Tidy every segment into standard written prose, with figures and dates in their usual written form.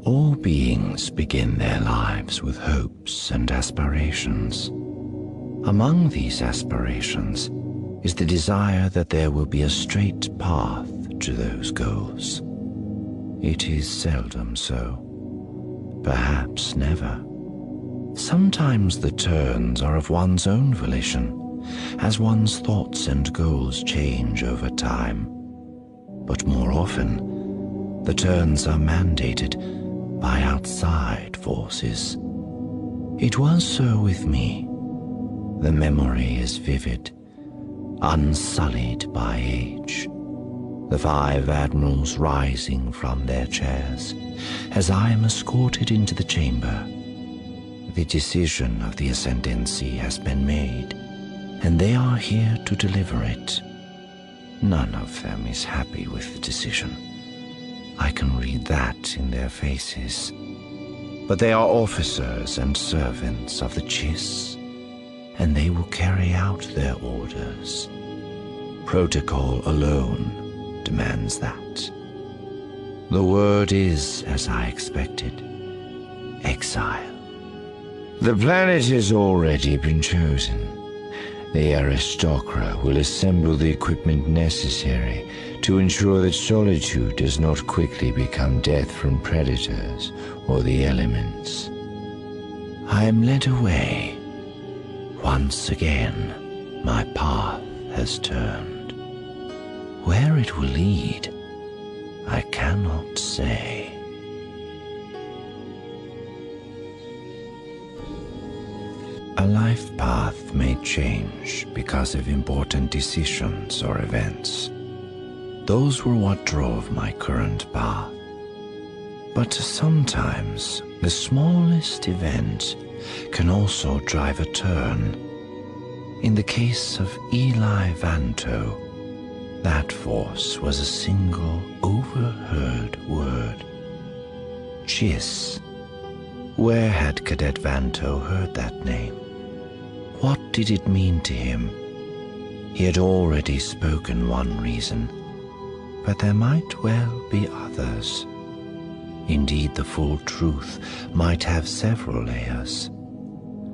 All beings begin their lives with hopes and aspirations. Among these aspirations is the desire that there will be a straight path to those goals. It is seldom so, perhaps never. Sometimes the turns are of one's own volition, as one's thoughts and goals change over time. But more often, the turns are mandated by outside forces. It was so with me. The memory is vivid, unsullied by age. The 5 admirals rising from their chairs as I am escorted into the chamber. The decision of the ascendancy has been made, and they are here to deliver it. None of them is happy with the decision. I can read that in their faces. But they are officers and servants of the Chiss, and they will carry out their orders. Protocol alone demands that. The word is, as I expected, exile. The planet has already been chosen. The aristocrat will assemble the equipment necessary to ensure that solitude does not quickly become death from predators or the elements. I am led away. Once again, my path has turned. Where it will lead, I cannot say. A life path may change because of important decisions or events. Those were what drove my current path. But sometimes the smallest event can also drive a turn. In the case of Eli Vanto, that force was a single overheard word. Chiss. Where had Cadet Vanto heard that name? What did it mean to him? He had already spoken one reason, but there might well be others. Indeed, the full truth might have several layers.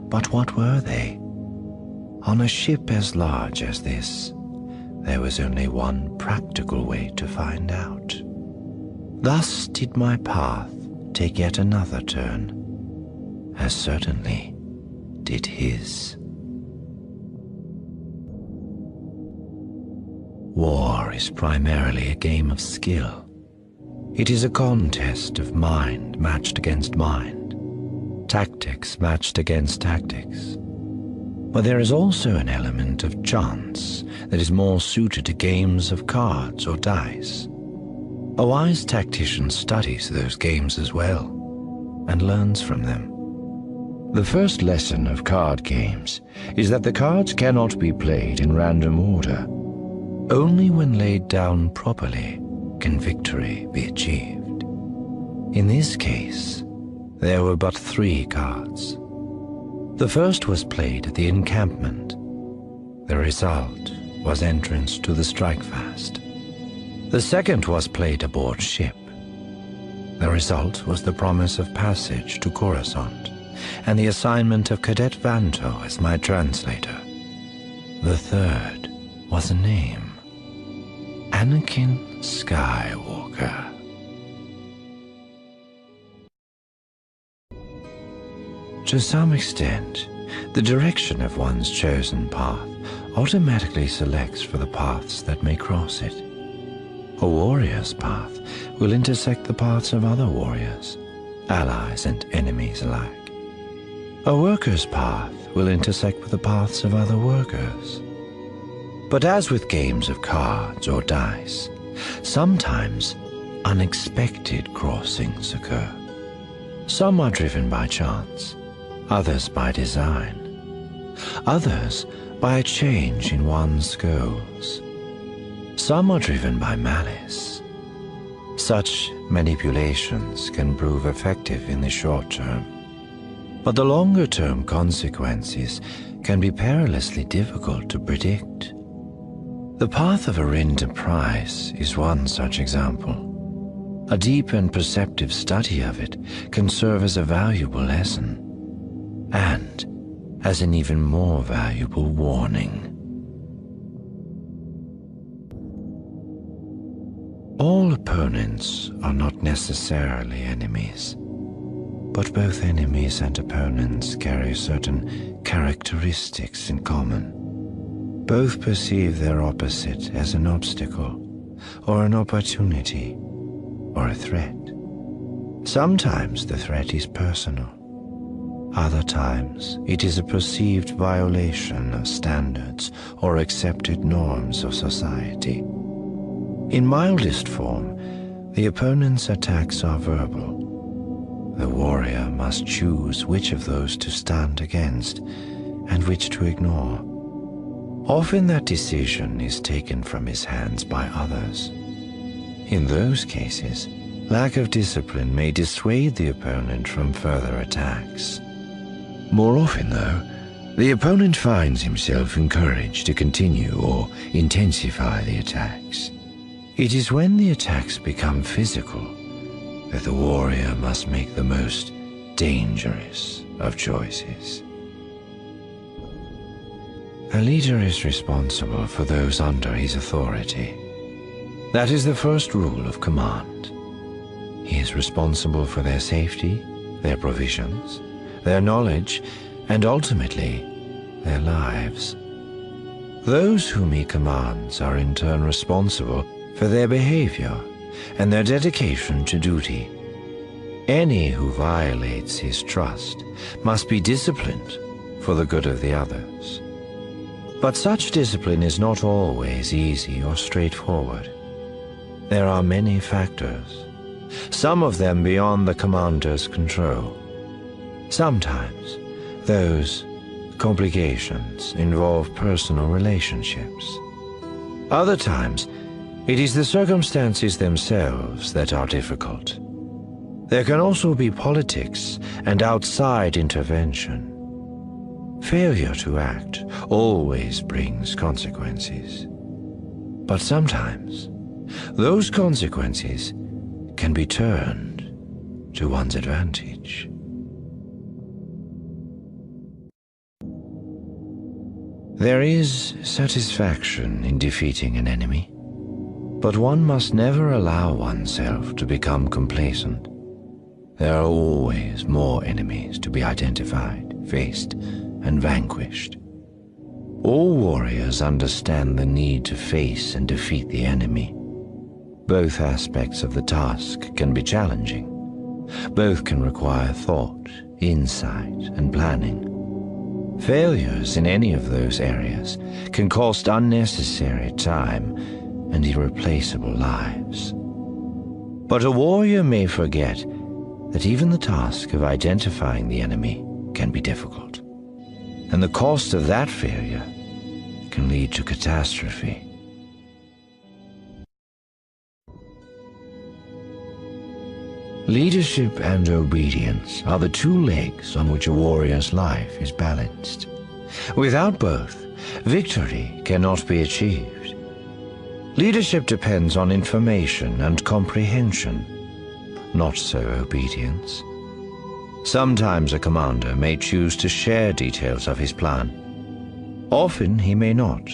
But what were they? On a ship as large as this, there was only one practical way to find out. Thus did my path take yet another turn, as certainly did his. War is primarily a game of skill. It is a contest of mind matched against mind, tactics matched against tactics. But there is also an element of chance that is more suited to games of cards or dice. A wise tactician studies those games as well and learns from them. The first lesson of card games is that the cards cannot be played in random order. Only when laid down properly can victory be achieved. In this case, there were but 3 cards. The first was played at the encampment. The result was entrance to the strikefast. The second was played aboard ship. The result was the promise of passage to Coruscant and the assignment of Cadet Vanto as my translator. The third was a name. Anakin Skywalker. To some extent, the direction of one's chosen path automatically selects for the paths that may cross it. A warrior's path will intersect the paths of other warriors, allies and enemies alike. A worker's path will intersect with the paths of other workers. But as with games of cards or dice, sometimes unexpected crossings occur. Some are driven by chance, others by design, others by a change in one's goals. Some are driven by malice. Such manipulations can prove effective in the short term, but the longer-term consequences can be perilously difficult to predict. The path of Arinda Price is one such example. A deep and perceptive study of it can serve as a valuable lesson, and as an even more valuable warning. All opponents are not necessarily enemies, but both enemies and opponents carry certain characteristics in common. Both perceive their opposite as an obstacle, or an opportunity, or a threat. Sometimes the threat is personal. Other times it is a perceived violation of standards or accepted norms of society. In mildest form, the opponent's attacks are verbal. The warrior must choose which of those to stand against and which to ignore. Often that decision is taken from his hands by others. In those cases, lack of discipline may dissuade the opponent from further attacks. More often, though, the opponent finds himself encouraged to continue or intensify the attacks. It is when the attacks become physical that the warrior must make the most dangerous of choices. A leader is responsible for those under his authority. That is the first rule of command. He is responsible for their safety, their provisions, their knowledge, and ultimately, their lives. Those whom he commands are in turn responsible for their behavior and their dedication to duty. Any who violates his trust must be disciplined for the good of the others. But such discipline is not always easy or straightforward. There are many factors, some of them beyond the commander's control. Sometimes those complications involve personal relationships. Other times, it is the circumstances themselves that are difficult. There can also be politics and outside intervention. Failure to act always brings consequences. But sometimes, those consequences can be turned to one's advantage. There is satisfaction in defeating an enemy, but one must never allow oneself to become complacent. There are always more enemies to be identified, faced, and vanquished. All warriors understand the need to face and defeat the enemy. Both aspects of the task can be challenging. Both can require thought, insight, and planning. Failures in any of those areas can cost unnecessary time and irreplaceable lives. But a warrior may forget that even the task of identifying the enemy can be difficult, and the cost of that failure can lead to catastrophe. Leadership and obedience are the two legs on which a warrior's life is balanced. Without both, victory cannot be achieved. Leadership depends on information and comprehension, not so obedience. Sometimes a commander may choose to share details of his plan. Often he may not.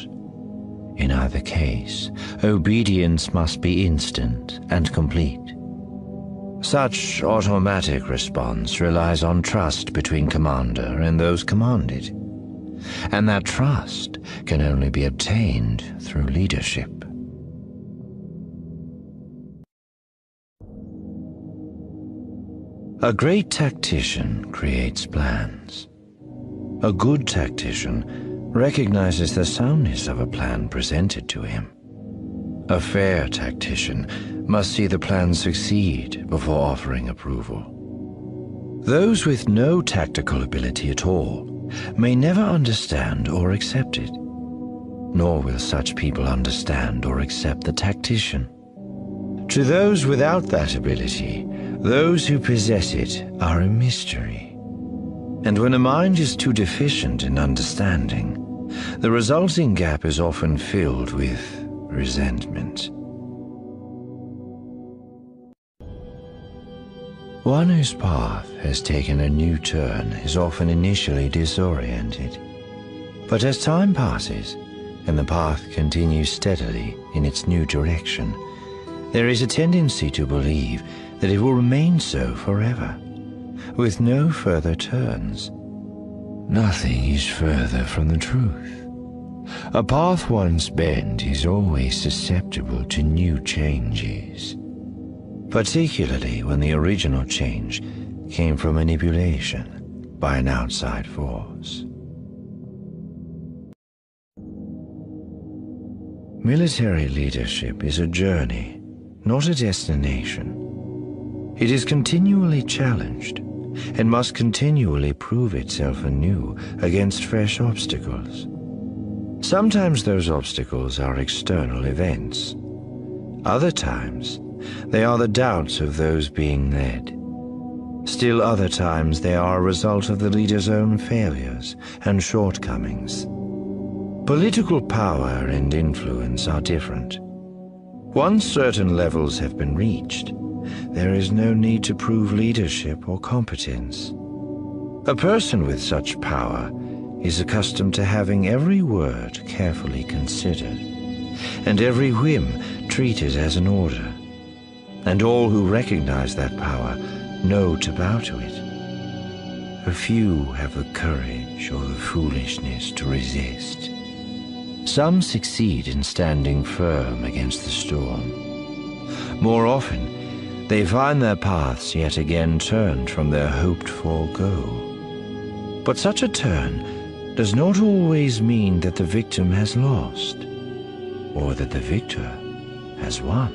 In either case, obedience must be instant and complete. Such automatic response relies on trust between commander and those commanded, and that trust can only be obtained through leadership. A great tactician creates plans. A good tactician recognizes the soundness of a plan presented to him. A fair tactician must see the plan succeed before offering approval. Those with no tactical ability at all may never understand or accept it, nor will such people understand or accept the tactician. To those without that ability, those who possess it are a mystery. And when a mind is too deficient in understanding, the resulting gap is often filled with resentment. One whose path has taken a new turn is often initially disoriented. But as time passes, and the path continues steadily in its new direction, there is a tendency to believe that it will remain so forever, with no further turns. Nothing is further from the truth. A path once bent is always susceptible to new changes, particularly when the original change came from manipulation by an outside force. Military leadership is a journey, not a destination. It is continually challenged and must continually prove itself anew against fresh obstacles. Sometimes those obstacles are external events. Other times, they are the doubts of those being led. Still other times, they are a result of the leader's own failures and shortcomings. Political power and influence are different. Once certain levels have been reached, there is no need to prove leadership or competence. A person with such power is accustomed to having every word carefully considered, and every whim treated as an order, and all who recognize that power know to bow to it. A few have the courage or the foolishness to resist. Some succeed in standing firm against the storm. More often, they find their paths yet again turned from their hoped-for goal. But such a turn does not always mean that the victim has lost, or that the victor has won.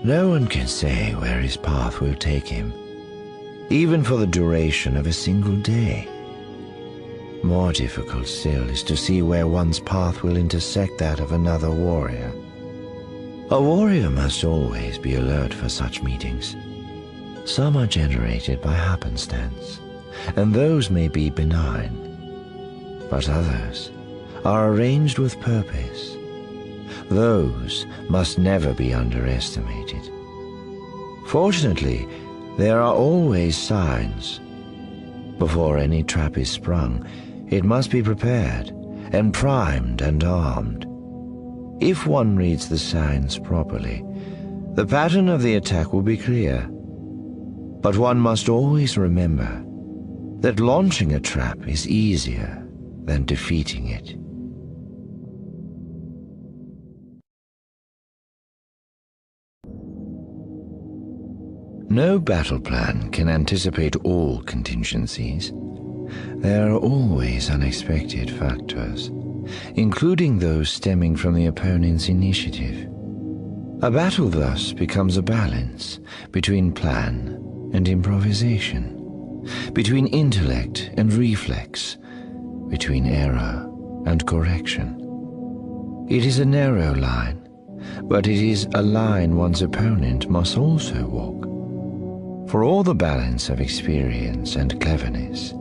No one can say where his path will take him, even for the duration of a single day. More difficult still is to see where one's path will intersect that of another warrior. A warrior must always be alert for such meetings. Some are generated by happenstance, and those may be benign. But others are arranged with purpose. Those must never be underestimated. Fortunately, there are always signs. Before any trap is sprung, it must be prepared and primed and armed. If one reads the signs properly, the pattern of the attack will be clear. But one must always remember that launching a trap is easier than defeating it. No battle plan can anticipate all contingencies. There are always unexpected factors, including those stemming from the opponent's initiative. A battle thus becomes a balance between plan and improvisation, between intellect and reflex, between error and correction. It is a narrow line, but it is a line one's opponent must also walk. For all the balance of experience and cleverness,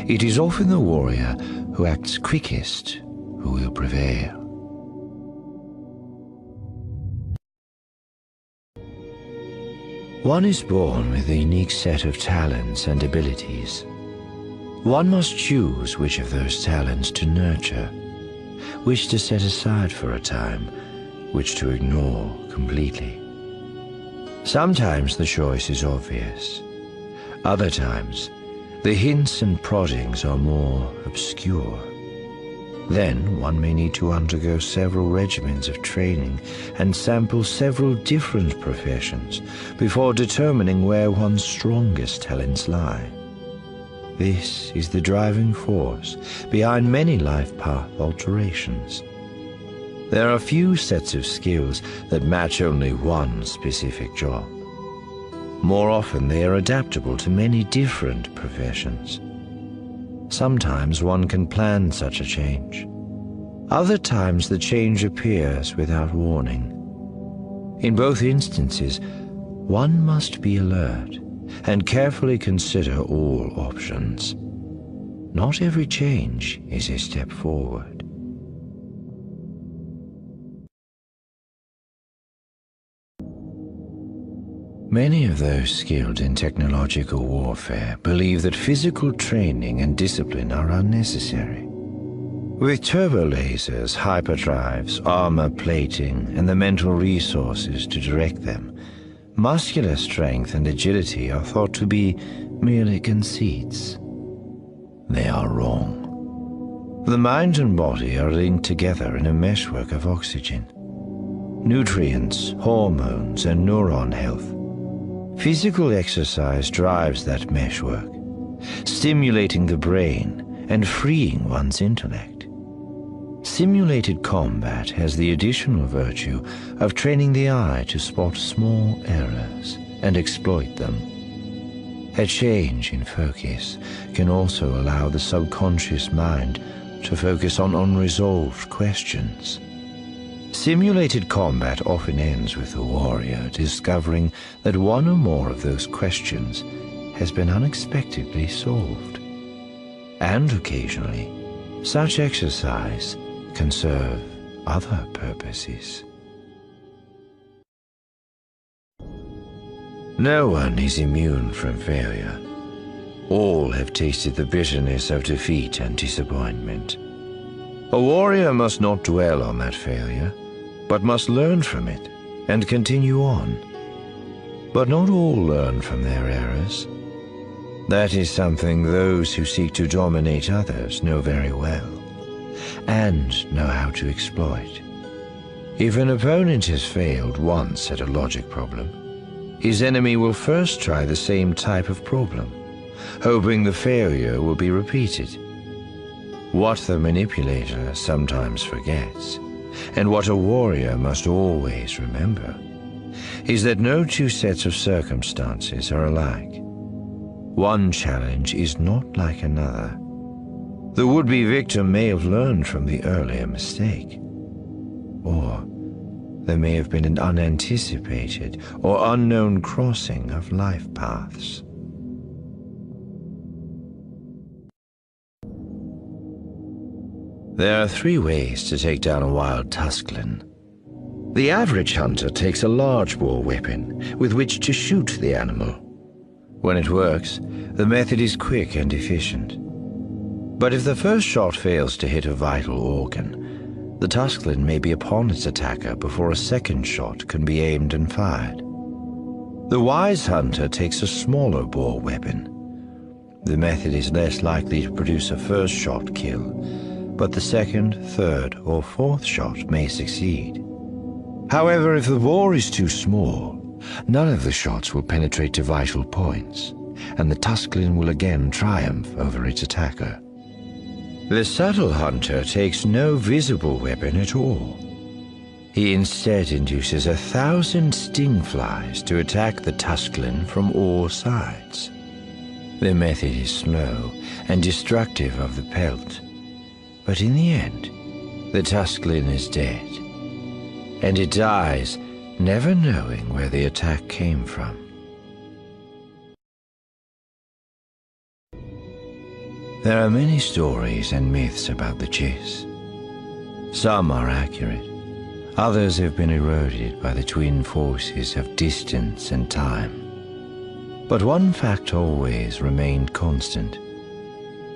it is often the warrior who acts quickest who will prevail. One is born with a unique set of talents and abilities. One must choose which of those talents to nurture, which to set aside for a time, which to ignore completely. Sometimes the choice is obvious. Other times, the hints and proddings are more obscure. Then one may need to undergo several regimens of training and sample several different professions before determining where one's strongest talents lie. This is the driving force behind many life path alterations. There are few sets of skills that match only one specific job. More often they are adaptable to many different professions. Sometimes one can plan such a change. Other times the change appears without warning. In both instances, one must be alert and carefully consider all options. Not every change is a step forward. Many of those skilled in technological warfare believe that physical training and discipline are unnecessary. With turbolasers, hyperdrives, armor plating, and the mental resources to direct them, muscular strength and agility are thought to be merely conceits. They are wrong. The mind and body are linked together in a meshwork of oxygen, nutrients, hormones, and neuron health. Physical exercise drives that meshwork, stimulating the brain and freeing one's intellect. Simulated combat has the additional virtue of training the eye to spot small errors and exploit them. A change in focus can also allow the subconscious mind to focus on unresolved questions. Simulated combat often ends with the warrior discovering that one or more of those questions has been unexpectedly solved. And occasionally, such exercise can serve other purposes. No one is immune from failure. All have tasted the bitterness of defeat and disappointment. A warrior must not dwell on that failure, but must learn from it and continue on. But not all learn from their errors. That is something those who seek to dominate others know very well, and know how to exploit. If an opponent has failed once at a logic problem, his enemy will first try the same type of problem, hoping the failure will be repeated. What the manipulator sometimes forgets, and what a warrior must always remember, is that no two sets of circumstances are alike. One challenge is not like another. The would-be victim may have learned from the earlier mistake, or there may have been an unanticipated or unknown crossing of life paths. There are 3 ways to take down a wild Tusclan. The average hunter takes a large bore weapon with which to shoot the animal. When it works, the method is quick and efficient. But if the first shot fails to hit a vital organ, the Tusclan may be upon its attacker before a second shot can be aimed and fired. The wise hunter takes a smaller bore weapon. The method is less likely to produce a first shot kill, but the second, third, or fourth shot may succeed. However, if the bore is too small, none of the shots will penetrate to vital points, and the Tusclan will again triumph over its attacker. The subtle hunter takes no visible weapon at all. He instead induces 1,000 sting flies to attack the Tusclan from all sides. The method is slow and destructive of the pelt, but in the end, the Tusclan is dead, and it dies never knowing where the attack came from. There are many stories and myths about the chase. Some are accurate, others have been eroded by the twin forces of distance and time. But one fact always remained constant.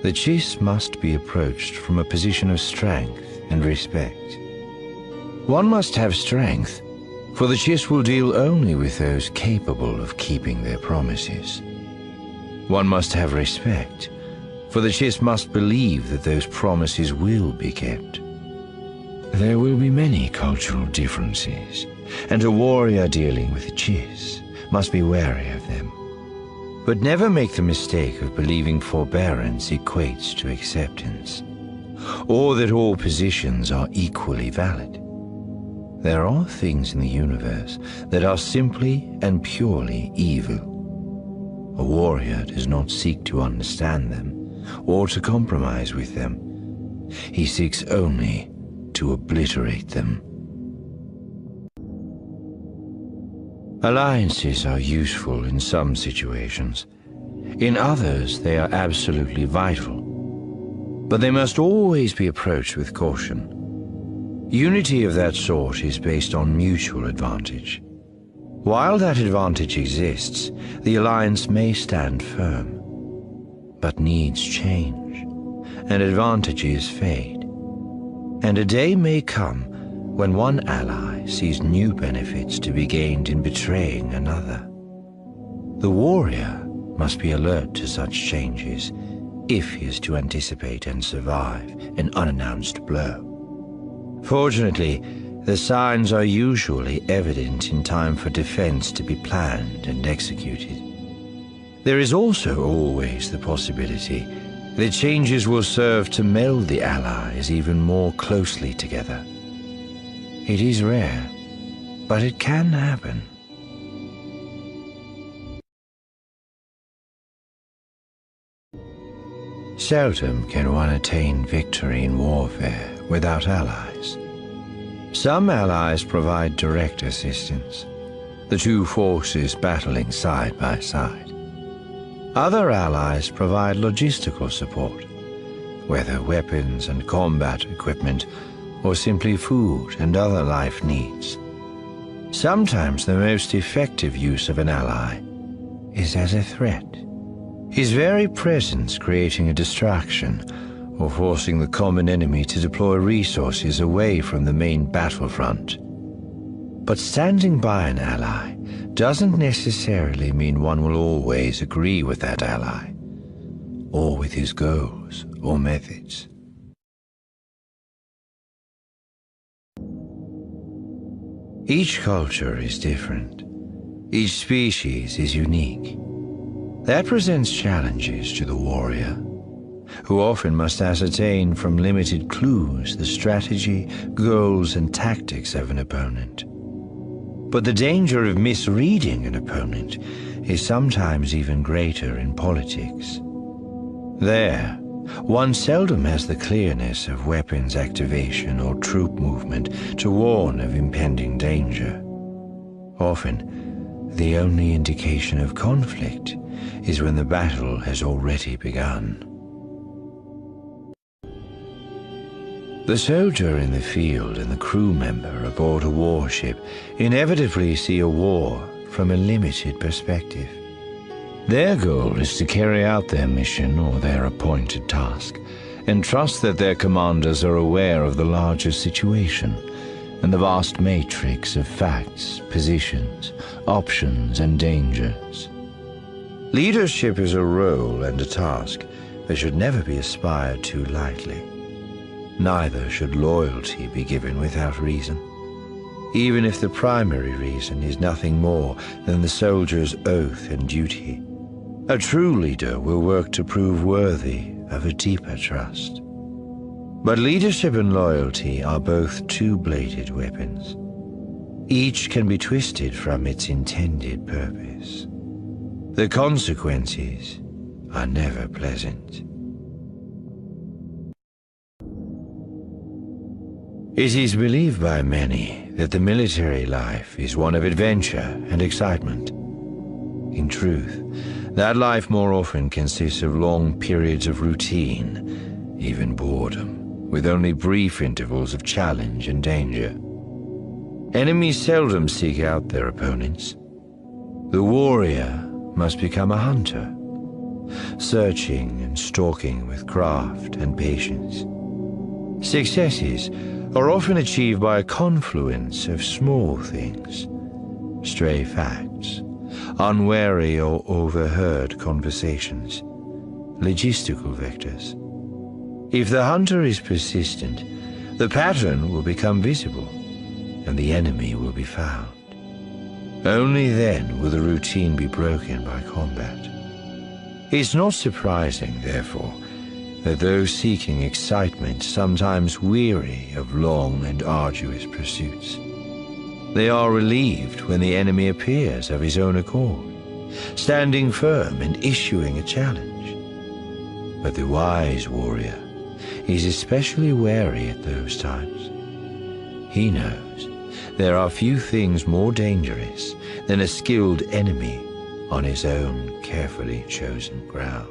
The chase must be approached from a position of strength and respect. One must have strength, for the chase will deal only with those capable of keeping their promises. One must have respect, for the chase must believe that those promises will be kept. There will be many cultural differences, and a warrior dealing with the chase must be wary of them. But never make the mistake of believing forbearance equates to acceptance, or that all positions are equally valid. There are things in the universe that are simply and purely evil. A warrior does not seek to understand them or to compromise with them. He seeks only to obliterate them. Alliances are useful in some situations. In others, they are absolutely vital. But they must always be approached with caution. Unity of that sort is based on mutual advantage. While that advantage exists, the alliance may stand firm. But needs change, and advantages fade. And a day may come when one ally sees new benefits to be gained in betraying another. The warrior must be alert to such changes if he is to anticipate and survive an unannounced blow. Fortunately, the signs are usually evident in time for defense to be planned and executed. There is also always the possibility that changes will serve to meld the allies even more closely together. It is rare, but it can happen. Seldom can one attain victory in warfare without allies. Some allies provide direct assistance, the two forces battling side by side. Other allies provide logistical support, whether weapons and combat equipment, or simply food and other life needs. Sometimes the most effective use of an ally is as a threat, his very presence creating a distraction or forcing the common enemy to deploy resources away from the main battlefront. But standing by an ally doesn't necessarily mean one will always agree with that ally, or with his goals or methods. Each culture is different. Each species is unique. That presents challenges to the warrior, who often must ascertain from limited clues the strategy, goals, and tactics of an opponent. But the danger of misreading an opponent is sometimes even greater in politics. There, one seldom has the clearness of weapons activation or troop movement to warn of impending danger. Often, the only indication of conflict is when the battle has already begun. The soldier in the field and the crew member aboard a warship inevitably see a war from a limited perspective. Their goal is to carry out their mission or their appointed task, and trust that their commanders are aware of the larger situation and the vast matrix of facts, positions, options, and dangers. Leadership is a role and a task that should never be aspired to lightly. Neither should loyalty be given without reason, even if the primary reason is nothing more than the soldier's oath and duty. A true leader will work to prove worthy of a deeper trust. But leadership and loyalty are both two-bladed weapons. Each can be twisted from its intended purpose. The consequences are never pleasant. It is believed by many that the military life is one of adventure and excitement. In truth, that life more often consists of long periods of routine, even boredom, with only brief intervals of challenge and danger. Enemies seldom seek out their opponents. The warrior must become a hunter, searching and stalking with craft and patience. Successes are often achieved by a confluence of small things, stray facts, unwary or overheard conversations, logistical vectors. If the hunter is persistent, the pattern will become visible, and the enemy will be found. Only then will the routine be broken by combat. It's not surprising, therefore, that those seeking excitement sometimes weary of long and arduous pursuits. They are relieved when the enemy appears of his own accord, standing firm and issuing a challenge. But the wise warrior is especially wary at those times. He knows there are few things more dangerous than a skilled enemy on his own carefully chosen ground.